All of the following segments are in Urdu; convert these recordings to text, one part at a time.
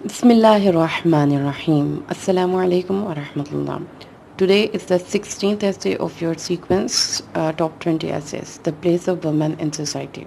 Bismillahirrahmanirrahim. Assalamu alaikum wa rahmatullah. Today is the 16th essay of your sequence, Top 20 Essays, The Place of Women in Society.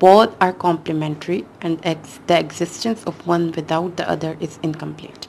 Both are complementary and the existence of one without the other is incomplete.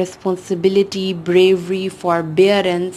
responsibility, bravery, forbearance,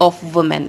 of women।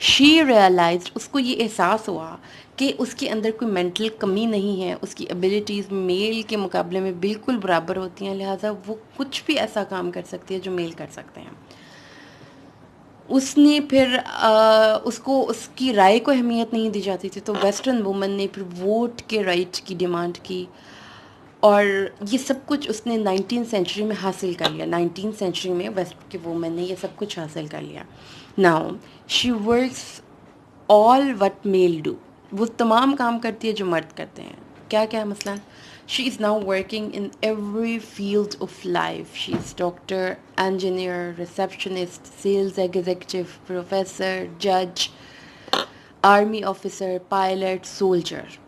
She realised, اس کو یہ احساس ہوا کہ اس کے اندر کوئی مینٹل کمی نہیں ہے، اس کی ایبلٹیز میل کے مقابلے میں بالکل برابر ہوتی ہیں، لہٰذا وہ کچھ بھی ایسا کام کر سکتی ہے جو میل کر سکتے ہیں۔ اس نے پھر اس کو اس کی رائے کو اہمیت نہیں دی جاتی تھی، تو ویسٹرن وومن نے پھر ووٹ کے رائٹ کی ڈیمانڈ کی، اور یہ سب کچھ اس نے 19 سینچری میں حاصل کر لیا۔ 19 سینچری میں ویسٹ کے وومن نے یہ سب کچھ حاصل کر لیا۔ Now she works all what male do, وہ تمام کام کرتی ہے جو مرد کرتے ہیں۔ کیا کیا مثلاً she is now working in every field of life, she is doctor, engineer, receptionist, sales executive, professor, جج، army officer, pilot, soldier.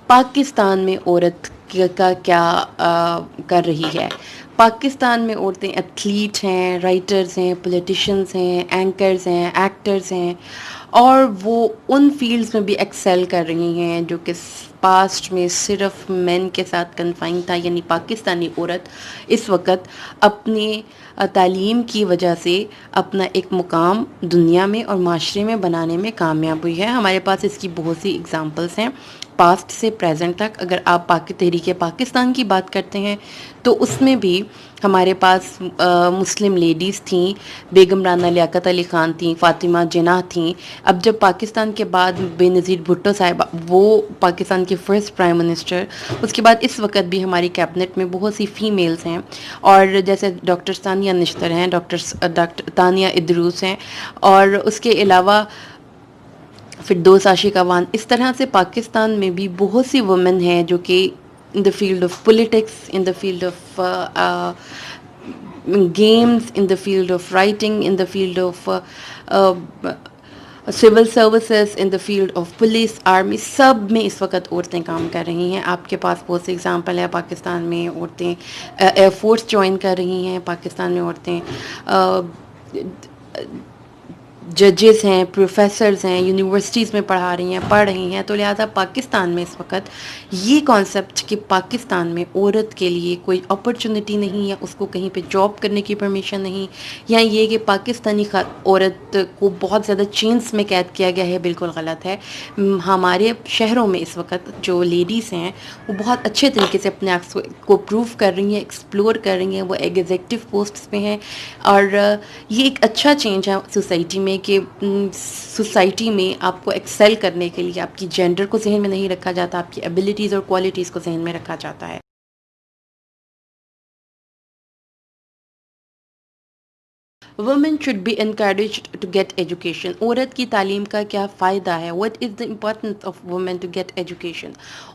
Pakistan میں عورت کا کیا کر رہی ہے؟ پاکستان میں عورتیں ایتھلیٹ ہیں، رائٹرز ہیں، پولیٹیشنز ہیں، اینکرز ہیں، ایکٹرز ہیں، اور وہ ان فیلڈز میں بھی ایکسیل کر رہی ہیں جو کہ پاسٹ میں صرف مین کے ساتھ کنفائن تھا۔ یعنی پاکستانی عورت اس وقت اپنی تعلیم کی وجہ سے اپنا ایک مقام دنیا میں اور معاشرے میں بنانے میں کامیاب ہوئی ہے۔ ہمارے پاس اس کی بہت سی اگزامپلس ہیں پاسٹ سے پریزنٹ تک۔ اگر آپ تحریک پاکستان کی بات کرتے ہیں تو اس میں بھی ہمارے پاس مسلم لیڈیز تھیں، بیگم رانا لیاقت علی خان تھیں، فاطمہ جناح تھیں۔ اب جب پاکستان کے بعد بے نظیر بھٹو صاحبہ وہ پاکستان کے فرسٹ پرائم منسٹر، اس کے بعد اس وقت بھی ہماری کیبنٹ میں بہت سی فیمیلز ہیں، اور جیسے ڈاکٹر ثانیہ نشتر ہیں، ڈاکٹر تانیہ ادروس ہیں، اور اس کے علاوہ فردوس عاشق اوان۔ اس طرح سے پاکستان میں بھی بہت سی وومن ہیں جو کہ in the field of politics, in the field of games, in the field of writing, in the field of civil services, in the field of police, army, سب میں اس وقت عورتیں کام کر رہی ہیں۔ آپ کے پاس بہت سی اگزامپل ہے، پاکستان میں عورتیں ایئر فورس جوائن کر رہی ہیں، پاکستان میں عورتیں ججز ہیں، پروفیسرز ہیں، یونیورسٹیز میں پڑھ رہی ہیں۔ تو لہٰذا پاکستان میں اس وقت یہ کانسیپٹ کہ پاکستان میں عورت کے لیے کوئی اپرچونٹی نہیں، یا اس کو کہیں پہ جاب کرنے کی پرمیشن نہیں، یا یہ کہ پاکستانی عورت کو بہت زیادہ چینز میں قید کیا گیا ہے، بالکل غلط ہے۔ ہمارے شہروں میں اس وقت جو لیڈیز ہیں وہ بہت اچھے طریقے سے اپنے آپ کو پروو کر رہی ہیں، ایکسپلور کر رہی ہیں، وہ ایگزیکٹو پوسٹس پہ ہیں، اور یہ ایک اچھا چینج ہے سوسائٹی میں کہ سوسائٹی میں آپ کو ایکسیل کرنے کے لیے آپ کی جینڈر کو ذہن میں نہیں رکھا جاتا، آپ کی ایبلٹیز اور کوالٹیز کو ذہن میں رکھا جاتا ہے۔ Woman should be encouraged to get education, عورت کی تعلیم کا کیا فائدہ ہے؟ What is the importance of woman to get education?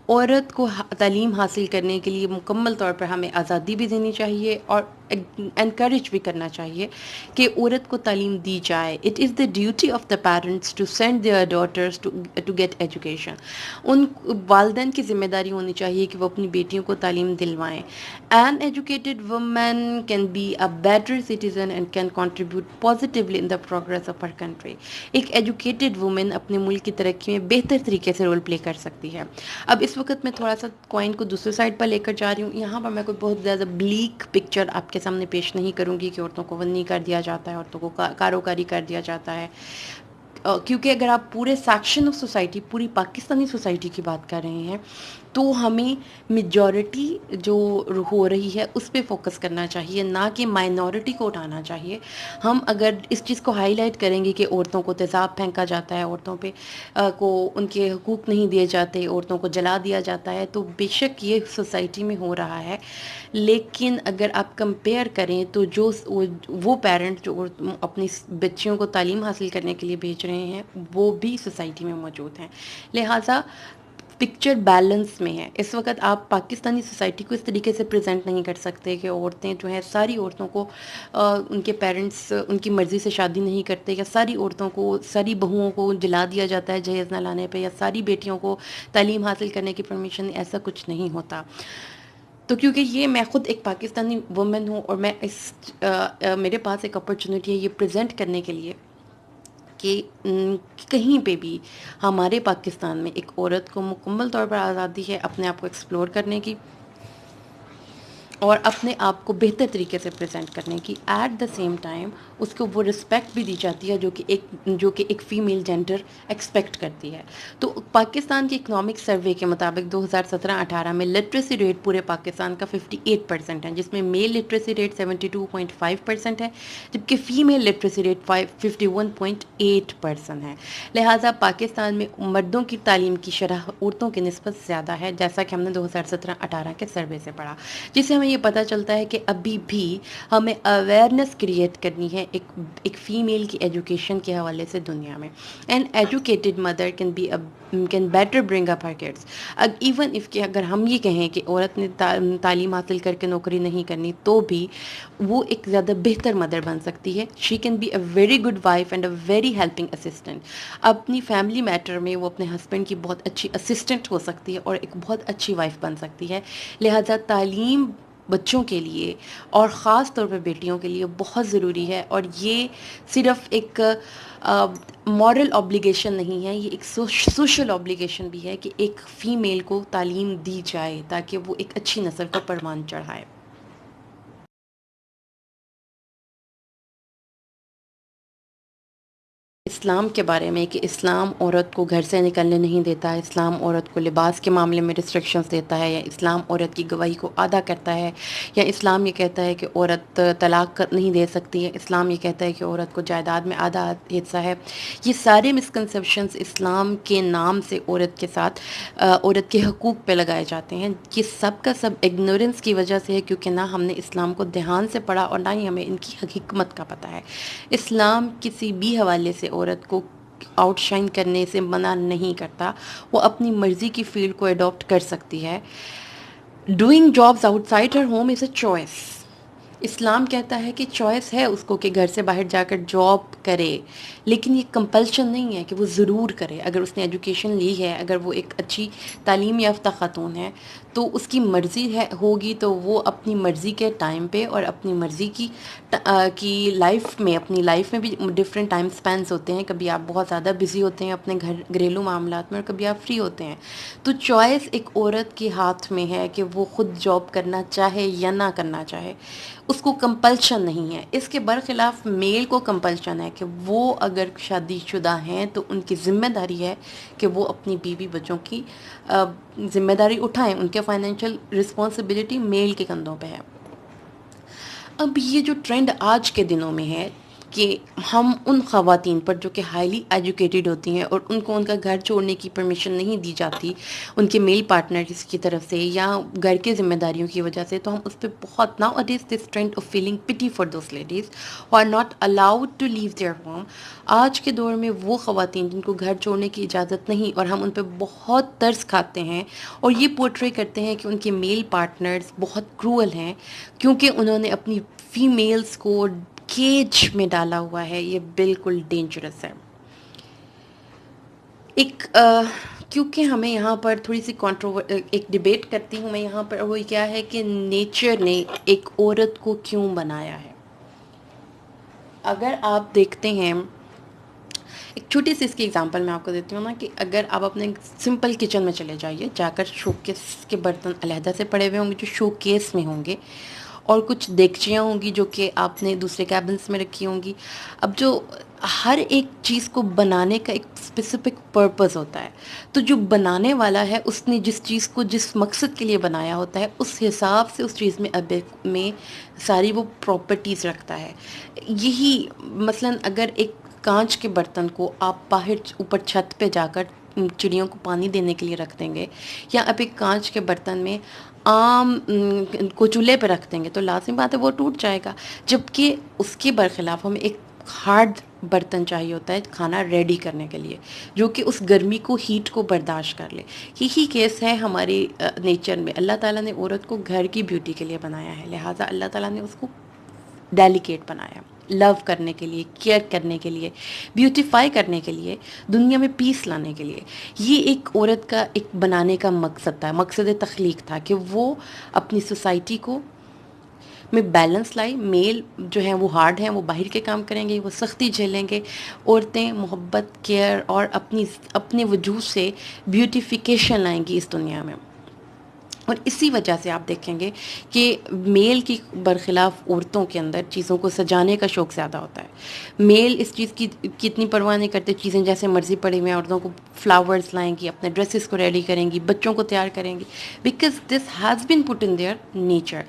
عورت کو تعلیم حاصل کرنے کے لیے مکمل طور پر ہمیں آزادی بھی دینی چاہیے، اور انکریج بھی کرنا چاہیے کہ عورت کو تعلیم دی جائے۔ It is the duty of the parents to send their daughters to get education, ان والدین کی ذمہ داری ہونی چاہیے کہ وہ اپنی بیٹیوں کو تعلیم دلوائیں۔ An educated woman can be a better citizen and can contribute positively in the progress of her country. ایک ایجوکیٹڈ وومن اپنے ملک کی ترقی میں بہتر طریقے سے رول پلے کر سکتی ہے۔ اب اس وقت میں تھوڑا سا کوائن کو دوسرے سائڈ پر لے کر جا رہی ہوں، یہاں پر میں کوئی بہت زیادہ بلیک پکچر آپ کے سامنے پیش نہیں کروں گی کہ عورتوں کو ونی کر دیا جاتا ہے، عورتوں کو کاروکاری کر دیا جاتا ہے، کیونکہ اگر آپ پورے سیکشن آف سوسائٹی، پوری پاکستانی سوسائٹی کی بات کر رہے ہیں تو ہمیں میجورٹی جو ہو رہی ہے اس پہ فوکس کرنا چاہیے، نہ کہ مائنورٹی کو اٹھانا چاہیے۔ ہم اگر اس چیز کو ہائی لائٹ کریں گے کہ عورتوں کو تیزاب پھینکا جاتا ہے، عورتوں پہ کو ان کے حقوق نہیں دیے جاتے، عورتوں کو جلا دیا جاتا ہے، تو بے شک یہ سوسائٹی میں ہو رہا ہے، لیکن اگر آپ کمپیئر کریں تو جو وہ پیرنٹ جو اپنی بچیوں کو تعلیم حاصل کرنے کے لیے بھیج رہے ہیں وہ بھی سوسائٹی میں موجود ہیں، لہٰذا پکچر بیلنس میں ہے۔ اس وقت آپ پاکستانی سوسائٹی کو اس طریقے سے پریزنٹ نہیں کر سکتے کہ عورتیں جو ہیں، ساری عورتوں کو ان کے پیرنٹس ان کی مرضی سے شادی نہیں کرتے، یا ساری عورتوں کو، ساری بہوؤں کو جلا دیا جاتا ہے جہیز نہ لانے پہ، یا ساری بیٹیوں کو تعلیم حاصل کرنے کی پرمیشن، ایسا کچھ نہیں ہوتا۔ تو کیونکہ یہ میں خود ایک پاکستانی وومن ہوں، اور میں میرے پاس ایک اپرچونٹی ہے یہ پریزنٹ کرنے کے لیے، کہ کہیں پہ بھی ہمارے پاکستان میں ایک عورت کو مکمل طور پر آزادی ہے اپنے آپ کو ایکسپلور کرنے کی اور اپنے آپ کو بہتر طریقے سے پریزنٹ کرنے کی. ایٹ دا سیم ٹائم اس کو وہ رسپیکٹ بھی دی جاتی ہے جو کہ ایک فیمیل جینڈر ایکسپیکٹ کرتی ہے. تو پاکستان کے اکنامک سروے کے مطابق 2017-18 میں لٹریسی ریٹ پورے پاکستان کا 58% ہے، جس میں میل لٹریسی ریٹ 72.5% ہے، جبکہ فیمیل لٹریسی ریٹ 51.8% ہے. لہٰذا پاکستان میں مردوں کی تعلیم کی شرح عورتوں کی نسبت زیادہ ہے، جیسا کہ ہم نے 2017-18 کے سروے سے پڑھا، جس سے ہمیں یہ پتہ چلتا ہے کہ ابھی بھی ہمیں اویئرنیس کریٹ کرنی ہے ایک فیمیل کی ایجوکیشن کے حوالے سے دنیا میں. An educated mother can better bring up Hare kids. Even if کہ اگر ہم یہ کہیں کہ عورت نے تعلیم حاصل کر کے نوکری نہیں کرنی تو بھی وہ ایک زیادہ بہتر مدر بن سکتی ہے. She can be a very good wife and a very helping assistant. اپنی فیملی میٹر میں وہ اپنے ہسبینڈ کی بہت اچھی اسسٹنٹ ہو سکتی ہے اور ایک بہت اچھی وائف بن سکتی ہے. لہٰذا تعلیم بچوں کے لیے اور خاص طور پہ بیٹیوں کے لیے بہت ضروری ہے، اور یہ صرف ایک مورل obligation نہیں ہے، یہ ایک سوشل obligation بھی ہے کہ ایک فیمیل کو تعلیم دی جائے تاکہ وہ ایک اچھی نسل کا پروان چڑھائے. اسلام کے بارے میں کہ اسلام عورت کو گھر سے نکلنے نہیں دیتا، اسلام عورت کو لباس کے معاملے میں ریسٹرکشنز دیتا ہے، یا اسلام عورت کی گواہی کو آدھا کرتا ہے، یا اسلام یہ کہتا ہے کہ عورت طلاق نہیں دے سکتی ہے، اسلام یہ کہتا ہے کہ عورت کو جائیداد میں آدھا حصہ ہے. یہ سارے مسکنسیپشنز اسلام کے نام سے عورت کے ساتھ عورت کے حقوق پہ لگائے جاتے ہیں. یہ سب کا سب اگنورنس کی وجہ سے ہے، کیونکہ نہ ہم نے اسلام کو دھیان سے پڑھا اور نہ ہی ہمیں ان کی حکمت کا پتہ ہے. اسلام کسی بھی حوالے سے عورت کو آؤٹ شائن کرنے سے منع نہیں کرتا، وہ اپنی مرضی کی فیلڈ کو اڈاپٹ کر سکتی ہے. Doing jobs outside her home is a choice. اسلام کہتا ہے کہ چوائس ہے اس کو کہ گھر سے باہر جا کر جاب کرے، لیکن یہ کمپلشن نہیں ہے کہ وہ ضرور کرے. اگر اس نے ایجوکیشن لی ہے، اگر وہ ایک اچھی تعلیم یافتہ خاتون ہے تو اس کی مرضی ہوگی تو وہ اپنی مرضی کے ٹائم پہ اور اپنی مرضی کی لائف میں، اپنی لائف میں بھی ڈفرینٹ ٹائم سپینس ہوتے ہیں. کبھی آپ بہت زیادہ بزی ہوتے ہیں اپنے گھریلو معاملات میں، اور کبھی آپ فری ہوتے ہیں. تو چوائس ایک عورت کے ہاتھ میں ہے کہ وہ خود جاب کرنا چاہے یا نہ کرنا چاہے، اس کو کمپلشن نہیں ہے. اس کے برخلاف میل کو کمپلشن ہے کہ وہ اگر شادی شدہ ہیں تو ان کی ذمہ داری ہے کہ وہ اپنی بیوی بچوں کی ذمہ داری اٹھائیں. ان کے فائنینشیل رسپانسبلٹی میل کے کندھوں پہ ہے. اب یہ جو ٹرینڈ آج کے دنوں میں ہے کہ ہم ان خواتین پر جو کہ ہائیلی ایجوکیٹڈ ہوتی ہیں اور ان کو ان کا گھر چھوڑنے کی پرمیشن نہیں دی جاتی ان کے میل پارٹنرز کی طرف سے یا گھر کی ذمہ داریوں کی وجہ سے، تو ہم اس پہ بہت now it is this trend of feeling pity for those ladies who are not allowed to leave their home. آج کے دور میں وہ خواتین جن کو گھر چھوڑنے کی اجازت نہیں، اور ہم ان پہ بہت ترس کھاتے ہیں اور یہ پورٹری کرتے ہیں کہ ان کے میل پارٹنرز بہت کرول ہیں کیونکہ انہوں نے اپنی فیمیلز کو کیج میں ڈالا ہوا ہے. یہ بالکل ڈینجرس ہے. کیونکہ ہمیں یہاں پر تھوڑی سی ایک ڈیبیٹ کرتی ہوں میں یہاں پر، وہ کیا ہے کہ نیچر نے ایک عورت کو کیوں بنایا ہے. اگر آپ دیکھتے ہیں، ایک چھوٹی سی اس کی اگزامپل میں آپ کو دیتی ہوں نا، کہ اگر آپ اپنے سمپل کچن میں چلے جائیے، جا کر شو کیس کے برتن علیحدہ سے پڑے ہوئے ہوں گے جو شو کیس میں ہوں گے، اور کچھ دیگچیاں ہوں گی جو کہ آپ نے دوسرے کیبنس میں رکھی ہوں گی. اب جو ہر ایک چیز کو بنانے کا ایک اسپیسیفک پرپز ہوتا ہے، تو جو بنانے والا ہے اس نے جس چیز کو جس مقصد کے لیے بنایا ہوتا ہے اس حساب سے اس چیز میں ساری وہ پراپرٹیز رکھتا ہے. یہی مثلاً اگر ایک کانچ کے برتن کو آپ باہر اوپر چھت پہ جا کر چڑیوں کو پانی دینے کے لیے رکھ دیں گے، یا آپ ایک کانچ کے برتن میں آم کو چولہے پہ رکھ دیں گے تو لازم بات ہے وہ ٹوٹ جائے گا. جبکہ اس کے برخلاف ہمیں ایک ہارڈ برتن چاہیے ہوتا ہے کھانا ریڈی کرنے کے لیے، جو کہ اس گرمی کو ہیٹ کو برداشت کر لے. یہی کیس ہے ہماری نیچر میں. اللہ تعالیٰ نے عورت کو گھر کی بیوٹی کے لیے بنایا ہے، لہٰذا اللہ تعالیٰ نے اس کو ڈیلیکیٹ بنایا، لو کرنے کے لیے، کیئر کرنے کے لیے، بیوٹیفائی کرنے کے لیے، دنیا میں پیس لانے کے لیے. یہ ایک عورت کا ایک بنانے کا مقصد تھا، مقصد تخلیق تھا کہ وہ اپنی سوسائٹی کو میں بیلنس لائی. میل جو ہیں وہ ہارڈ ہیں, وہ باہر کے کام کریں گے, وہ سختی جھیلیں گے. عورتیں محبت, کیئر اور اپنے وجود سے بیوٹیفیکیشن لائیں گی اس دنیا میں. اور اسی وجہ سے آپ دیکھیں گے کہ میل کی برخلاف عورتوں کے اندر چیزوں کو سجانے کا شوق زیادہ ہوتا ہے. میل اس چیز کی اتنی پرواہ نہیں کرتے, چیزیں جیسے مرضی پڑی ہوئی ہیں, عورتوں کو فلاورز لائیں گی, اپنے ڈریسز کو ریڈی کریں گی, بچوں کو تیار کریں گی, because this has been put in their nature.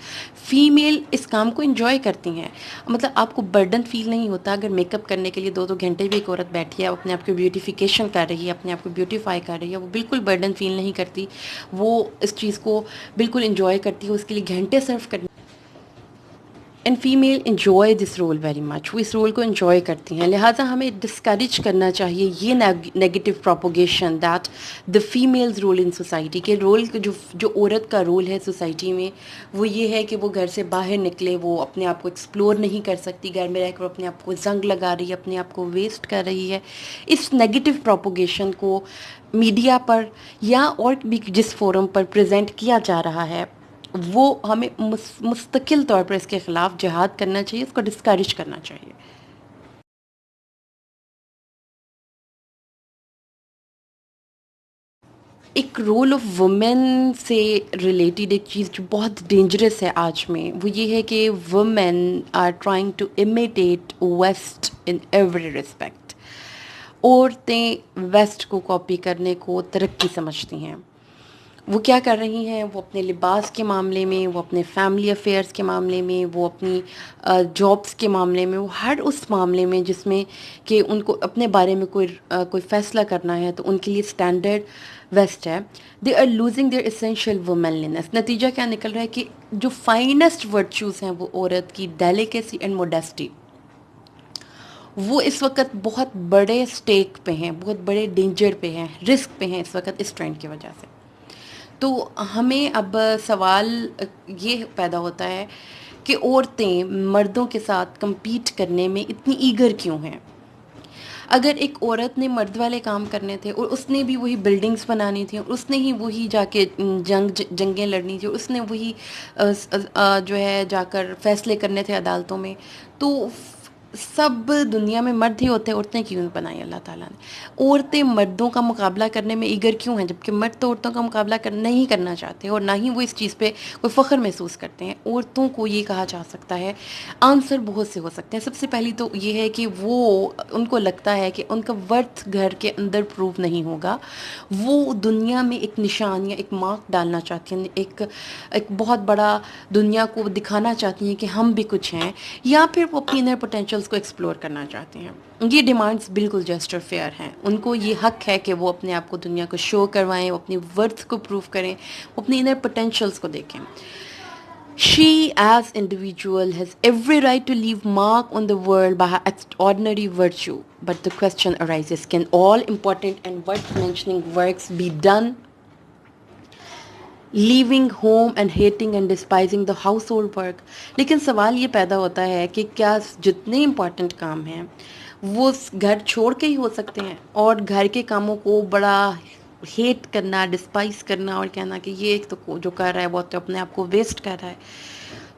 Female اس کام کو انجوائے کرتی ہیں, مطلب آپ کو برڈن فیل نہیں ہوتا اگر میک اپ کرنے کے لیے 2 گھنٹے بھی ایک عورت بیٹھی ہے, اپنے آپ کو بیوٹیفیکیشن کر رہی ہے, اپنے آپ کو بیوٹیفائی کر رہی ہے, وہ بالکل برڈن فیل نہیں کرتی, وہ اس چیز کو بالکل انجوائے کرتی ہے, اس کے لیے گھنٹے صرف کرنے. And female enjoy this role very much, وہ اس رول کو انجوائے کرتی ہیں. لہٰذا ہمیں ڈسکریج کرنا چاہیے یہ negative propagation that the females role in society, کے رول جو عورت کا رول ہے سوسائٹی میں وہ یہ ہے کہ وہ گھر سے باہر نکلے, وہ اپنے آپ کو ایکسپلور نہیں کر سکتی, گھر میں رہ کر اپنے آپ کو زنگ لگا رہی ہے, اپنے آپ کو ویسٹ کر رہی ہے. اس نیگیٹو پروپوگیشن کو میڈیا پر یا اور بھی جس فورم پر پریزنٹ کیا جا رہا ہے وہ ہمیں مستقل طور پر اس کے خلاف جہاد کرنا چاہیے, اس کو ڈسکریج کرنا چاہیے. ایک رول آف وومین سے ریلیٹڈ ایک چیز جو بہت ڈینجرس ہے آج میں, وہ یہ ہے کہ women are trying to imitate west in every respect. عورتیں ویسٹ کو کاپی کرنے کو ترقی سمجھتی ہیں. وہ کیا کر رہی ہیں, وہ اپنے لباس کے معاملے میں, وہ اپنے فیملی افیئرس کے معاملے میں, وہ اپنی جابس کے معاملے میں, وہ ہر اس معاملے میں جس میں کہ ان کو اپنے بارے میں کوئی فیصلہ کرنا ہے تو ان کے لیے اسٹینڈرڈ ویسٹ ہے. They are losing their essential womanliness. نتیجہ کیا نکل رہا ہے کہ جو فائنسٹ ورچوز ہیں وہ عورت کی ڈیلیکیسی اینڈ موڈیسٹی, وہ اس وقت بہت بڑے اسٹیک پہ ہیں, بہت بڑے ڈینجر پہ ہیں, رسک پہ ہیں اس وقت اس ٹرینڈ کی وجہ سے. تو ہمیں اب سوال یہ پیدا ہوتا ہے کہ عورتیں مردوں کے ساتھ کمپیٹ کرنے میں اتنی ایگر کیوں ہیں. اگر ایک عورت نے مرد والے کام کرنے تھے اور اس نے بھی وہی بلڈنگز بنانی تھی, اور اس نے ہی وہی جا کے جنگیں لڑنی تھی, اس نے وہی جو ہے جا کر فیصلے کرنے تھے عدالتوں میں, تو سب دنیا میں مرد ہی ہوتے ہیں, عورتیں کیوں بنائی اللہ تعالیٰ نے. عورتیں مردوں کا مقابلہ کرنے میں ایگر کیوں ہیں, جبکہ مرد تو عورتوں کا مقابلہ نہیں کرنا چاہتے اور نہ ہی وہ اس چیز پہ کوئی فخر محسوس کرتے ہیں. عورتوں کو یہ کہا جا سکتا ہے, آنسر بہت سے ہو سکتے ہیں. سب سے پہلی تو یہ ہے کہ وہ ان کو لگتا ہے کہ ان کا ورتھ گھر کے اندر پروو نہیں ہوگا, وہ دنیا میں ایک نشان یا ایک مارک ڈالنا چاہتی ہیں, ایک بہت بڑا دنیا کو دکھانا چاہتی ہیں کہ ہم بھی کچھ ہیں, یا پھر وہ اپنی انر پوٹینشیلس کو ایکسپلور کرنا چاہتی ہیں. یہ ڈیمانڈس بالکل جسٹ اور فیئر ہیں, ان کو یہ حق ہے کہ وہ اپنے آپ کو دنیا کو شو کروائیں, وہ اپنی ورتھ کو پروو کریں, وہ اپنی انر پوٹینشیلس کو دیکھیں. She as individual has every right to leave mark on the world by her extraordinary virtue. But the question arises, can all important and worth mentioning works be done leaving home and hating and despising the household work? لیکن سوال یہ پیدا ہوتا ہے کہ کیا جتنے امپورٹنٹ کام ہیں وہ گھر چھوڑ کے ہی ہو سکتے ہیں, اور گھر کے کاموں کو بڑا ہیٹ کرنا, ڈسپائز کرنا اور کہنا کہ یہ ایک تو جو کر رہا ہے وہ تو اپنے آپ کو ویسٹ کر رہا ہے.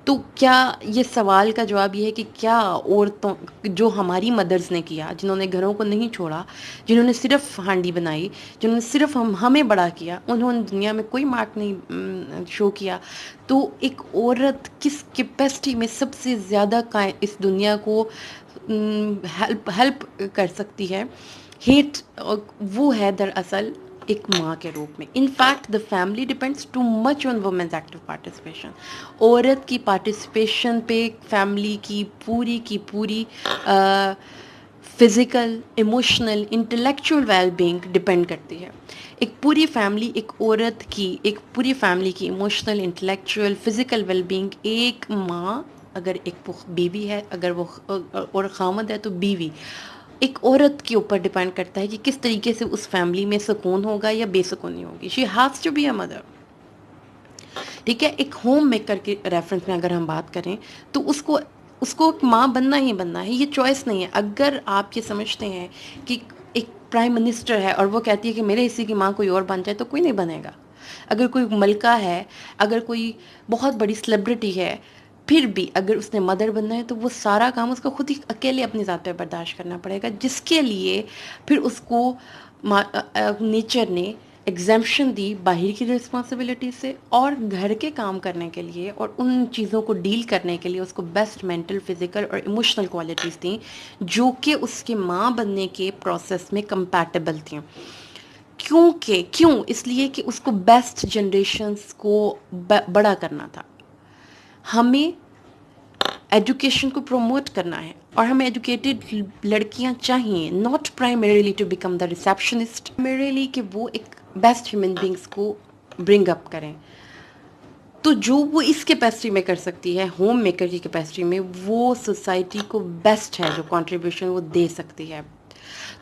تو کیا یہ سوال کا جواب یہ ہے کہ کیا عورتوں جو ہماری مدرز نے کیا, جنہوں نے گھروں کو نہیں چھوڑا, جنہوں نے صرف ہانڈی بنائی, جنہوں نے صرف ہمیں بڑا کیا, انہوں نے دنیا میں کوئی مارک نہیں شو کیا, تو ایک عورت کس کیپیسٹی میں سب سے زیادہ اس دنیا کو ہیلپ کر سکتی ہے. ہیٹ وہ ہے دراصل ایک ماں کے روپ میں. In fact the family depends too much on women's active participation. عورت کی پارٹیسپیشن پہ فیملی کی پوری physical, emotional, intellectual well being ڈپینڈ کرتی ہے. ایک پوری فیملی ایک عورت کی, ایک پوری فیملی کی emotional, intellectual, physical well being ایک ماں, اگر ایک بیوی ہے, اگر وہ اور خامد ہے تو بیوی, ایک عورت کے اوپر ڈیپینڈ کرتا ہے کہ کس طریقے سے اس فیملی میں سکون ہوگا یا بے سکونی ہوگی. She has to be a mother. ٹھیک ہے, ایک ہوم میکر کے ریفرنس میں اگر ہم بات کریں تو اس کو ایک ماں بننا ہی بننا ہے, یہ چوائس نہیں ہے. اگر آپ یہ سمجھتے ہیں کہ ایک پرائم منسٹر ہے اور وہ کہتی ہے کہ میرے حصے کی ماں کوئی اور بن جائے, تو کوئی نہیں بنے گا. اگر کوئی ملکہ ہے, اگر کوئی بہت بڑی سیلیبریٹی ہے, پھر بھی اگر اس نے مدر بننا ہے تو وہ سارا کام اس کو خود ہی اکیلے اپنی ذات پہ برداشت کرنا پڑے گا، جس کے لیے پھر اس کو نیچر نے ایگزمپشن دی باہر کی رسپانسبلٹی سے، اور گھر کے کام کرنے کے لیے اور ان چیزوں کو ڈیل کرنے کے لیے اس کو بیسٹ مینٹل، فزیکل اور ایموشنل کوالٹیز دیں جو کہ اس کے ماں بننے کے پروسیس میں کمپیٹیبل تھیں۔ کیوں؟ اس لیے کہ اس کو بیسٹ جنریشنز کو بڑا کرنا تھا۔ ہمیں ایجوکیشن کو پروموٹ کرنا ہے اور ہمیں ایجوکیٹڈ لڑکیاں چاہیے، not primarily to become the receptionist, primarily کہ وہ ایک بیسٹ ہیومن بینگس کو برنگ اپ کریں۔ تو جو وہ اس کیپیسٹی میں کر سکتی ہے، ہوم میکر کی کیپیسٹی میں، وہ سوسائٹی کو بیسٹ ہے جو کنٹریبیوشن وہ دے سکتی ہے۔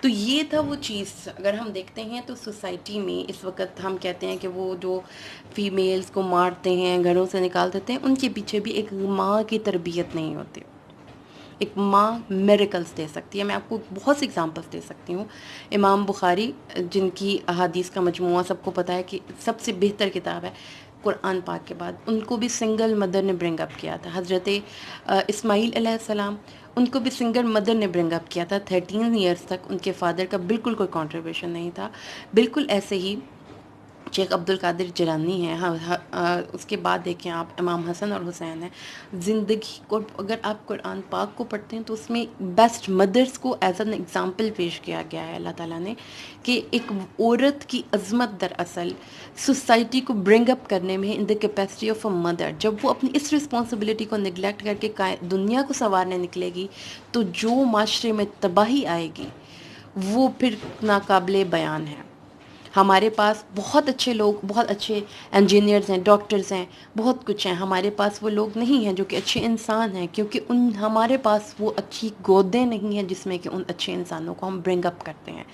تو یہ تھا وہ چیز۔ اگر ہم دیکھتے ہیں تو سوسائٹی میں اس وقت ہم کہتے ہیں کہ وہ جو فیمیلز کو مارتے ہیں، گھروں سے نکال دیتے ہیں، ان کے پیچھے بھی ایک ماں کی تربیت نہیں ہوتی۔ ایک ماں میریکلز دے سکتی ہے۔ میں آپ کو بہت سی ایگزامپلس دے سکتی ہوں۔ امام بخاری، جن کی احادیث کا مجموعہ سب کو پتہ ہے کہ سب سے بہتر کتاب ہے قرآن پاک کے بعد، ان کو بھی سنگل مدر نے برنگ اپ کیا تھا۔ حضرت اسماعیل علیہ السلام، ان کو بھی سنگل مدر نے برنگ اپ کیا تھا۔ 13 ایئرس تک ان کے فادر کا بالکل کوئی کنٹریبیوشن نہیں تھا۔ بالکل ایسے ہی شیخ عبد القادر جیلانی ہیں، اس کے بعد دیکھیں آپ امام حسن اور حسین ہیں۔ زندگی کو اگر آپ قرآن پاک کو پڑھتے ہیں تو اس میں بیسٹ مدرس کو ایز این ایگزامپل پیش کیا گیا ہے اللہ تعالیٰ نے، کہ ایک عورت کی عظمت دراصل سوسائٹی کو برنگ اپ کرنے میں in the capacity of a mother. جب وہ اپنی اس رسپانسبلٹی کو نگلیکٹ کر کے دنیا کو سنوارنے نکلے گی تو جو معاشرے میں تباہی آئے گی وہ پھر ناقابل بیان ہے۔ ہمارے پاس بہت اچھے لوگ، بہت اچھے انجینئرز ہیں، ڈاکٹرز ہیں، بہت کچھ ہیں، ہمارے پاس وہ لوگ نہیں ہیں جو کہ اچھے انسان ہیں، کیونکہ ہمارے پاس وہ اچھی گودیں نہیں ہیں جس میں کہ ان اچھے انسانوں کو ہم برنگ اپ کرتے ہیں۔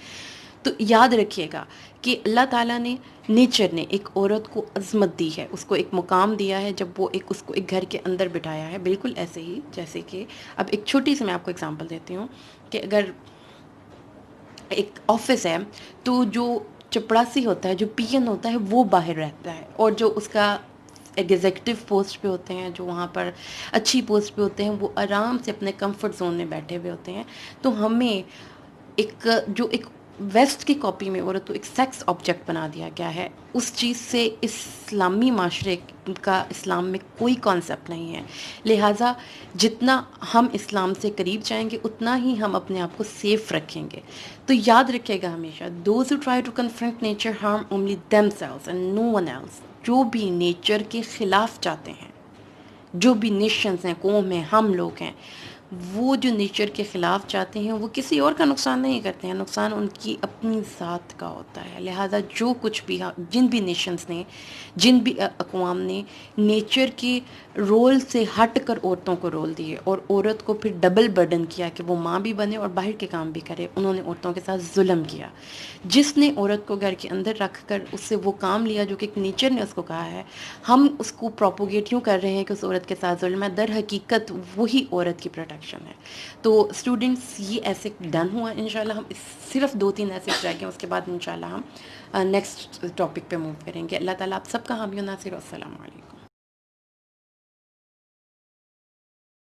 تو یاد رکھیے گا کہ اللہ تعالیٰ نے، نیچر نے ایک عورت کو عظمت دی ہے، اس کو ایک مقام دیا ہے جب وہ اس کو ایک گھر کے اندر بٹھایا ہے۔ بالکل ایسے ہی جیسے کہ اب ایک چھوٹی سی میں آپ کو ایگزامپل دیتی ہوں کہ اگر ایک آفس ہے تو جو چپڑاسی ہوتا ہے، جو پی این ہوتا ہے، وہ باہر رہتا ہے، اور جو اس کا ایگزیکٹو پوسٹ پہ ہوتے ہیں، جو وہاں پر اچھی پوسٹ پہ ہوتے ہیں، وہ آرام سے اپنے کمفرٹ زون میں بیٹھے ہوئے ہوتے ہیں۔ تو ہمیں ایک ویسٹ کی کاپی میں عورت کو ایک سیکس آبجیکٹ بنا دیا گیا ہے، اس چیز سے اسلامی معاشرے کا اسلام میں کوئی کانسیپٹ نہیں ہے۔ لہٰذا جتنا ہم اسلام سے قریب جائیں گے اتنا ہی ہم اپنے آپ کو سیف رکھیں گے۔ تو یاد رکھے گا ہمیشہ، those who try to confront nature harm only themselves and no one else۔ جو بھی نیچر کے خلاف چاہتے ہیں، جو بھی نیشنز ہیں، قوم ہیں، ہم لوگ ہیں، وہ جو نیچر کے خلاف چاہتے ہیں وہ کسی اور کا نقصان نہیں کرتے ہیں، نقصان ان کی اپنی ذات کا ہوتا ہے۔ لہٰذا جو کچھ بھی جن بھی نیشنز نے، جن بھی اقوام نے نیچر کے رول سے ہٹ کر عورتوں کو رول دیے اور عورت کو پھر ڈبل برڈن کیا کہ وہ ماں بھی بنے اور باہر کے کام بھی کرے، انہوں نے عورتوں کے ساتھ ظلم کیا۔ جس نے عورت کو گھر کے اندر رکھ کر اس سے وہ کام لیا جو کہ نیچر نے اس کو کہا ہے، ہم اس کو پروپوگیٹ یوں کر رہے ہیں کہ اس عورت کے ساتھ ظلم ہے، در حقیقت وہی عورت کی پروٹیکشن ہے۔ تو اسٹوڈنٹس یہ ایسے ڈن ہوا انشاءاللہ، ہم صرف 2-3 ایسے رہ گئے، اس کے بعد انشاءاللہ ہم نیکسٹ ٹاپک پہ موو کریں گے۔ اللہ تعالیٰ آپ سب کا حامی و ناصر۔ السلام علیکم۔